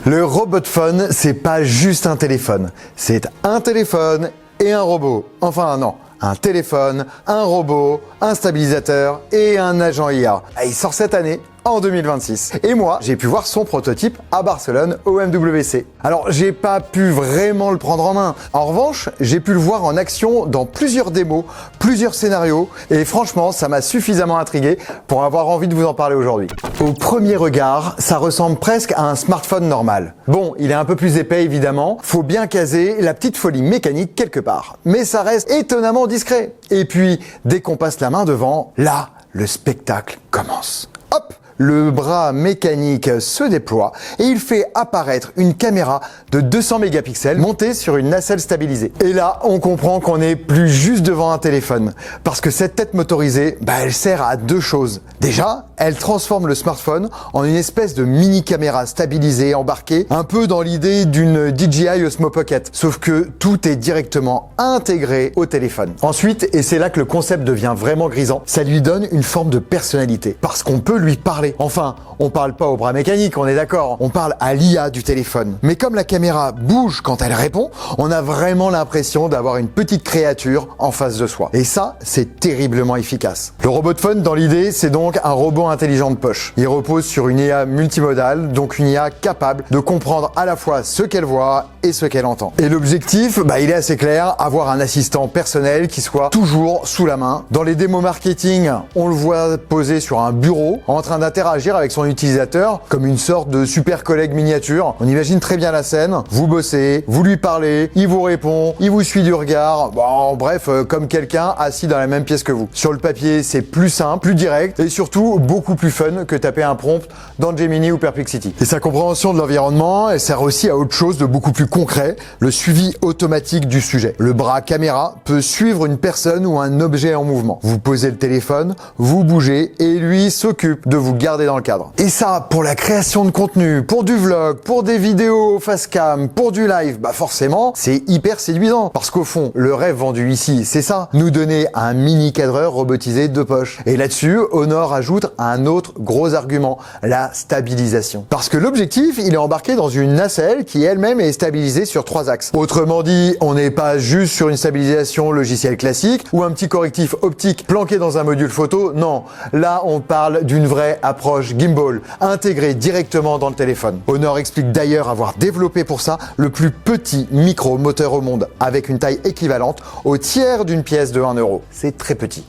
Le RobotPhone, c'est pas juste un téléphone. C'est un téléphone et un robot. Enfin non, un téléphone, un robot, un stabilisateur et un agent IA. Il sort cette année, en 2026. Et moi, j'ai pu voir son prototype à Barcelone au MWC. Alors, j'ai pas pu vraiment le prendre en main. En revanche, j'ai pu le voir en action dans plusieurs démos, plusieurs scénarios, et franchement, ça m'a suffisamment intrigué pour avoir envie de vous en parler aujourd'hui. Au premier regard, ça ressemble presque à un smartphone normal. Bon, il est un peu plus épais évidemment, faut bien caser la petite folie mécanique quelque part. Mais ça reste étonnamment discret. Et puis, dès qu'on passe la main devant, là, le spectacle commence. Hop! Le bras mécanique se déploie et il fait apparaître une caméra de 200 mégapixels montée sur une nacelle stabilisée. Et là, on comprend qu'on n'est plus juste devant un téléphone. Parce que cette tête motorisée, elle sert à deux choses. Déjà, elle transforme le smartphone en une espèce de mini caméra stabilisée, embarquée, un peu dans l'idée d'une DJI Osmo Pocket. Sauf que tout est directement intégré au téléphone. Ensuite, et c'est là que le concept devient vraiment grisant, ça lui donne une forme de personnalité. Parce qu'on peut lui parler. Enfin, on parle pas au bras mécanique, on est d'accord. On parle à l'IA du téléphone. Mais comme la caméra bouge quand elle répond, on a vraiment l'impression d'avoir une petite créature en face de soi. Et ça, c'est terriblement efficace. Le RobotPhone, dans l'idée, c'est donc un robot intelligent de poche. Il repose sur une IA multimodale, donc une IA capable de comprendre à la fois ce qu'elle voit et ce qu'elle entend. Et l'objectif, il est assez clair, avoir un assistant personnel qui soit toujours sous la main. Dans les démos marketing, on le voit posé sur un bureau, en train d'interagir avec son utilisateur comme une sorte de super collègue miniature. On imagine très bien la scène. Vous bossez, vous lui parlez, il vous répond, il vous suit du regard. Bref, comme quelqu'un assis dans la même pièce que vous. Sur le papier, c'est plus simple, plus direct et surtout beaucoup plus fun que taper un prompt dans Gemini ou Perplexity. Et sa compréhension de l'environnement, elle sert aussi à autre chose de beaucoup plus concret, le suivi automatique du sujet. Le bras caméra peut suivre une personne ou un objet en mouvement. Vous posez le téléphone, vous bougez et lui s'occupe de vous garder dans le cadre. Et ça, pour la création de contenu, pour du vlog, pour des vidéos face cam, pour du live, forcément, c'est hyper séduisant. Parce qu'au fond, le rêve vendu ici, c'est ça. Nous donner un mini cadreur robotisé de poche. Et là-dessus, Honor ajoute un autre gros argument, la stabilisation. Parce que l'objectif, il est embarqué dans une nacelle qui elle-même est stabilisée sur 3 axes. Autrement dit, on n'est pas juste sur une stabilisation logicielle classique ou un petit correctif optique planqué dans un module photo. Non, là, on parle d'une vraie approche gimbal, intégrée directement dans le téléphone. Honor explique d'ailleurs avoir développé pour ça le plus petit micro-moteur au monde, avec une taille équivalente au tiers d'une pièce de 1 euro. C'est très petit.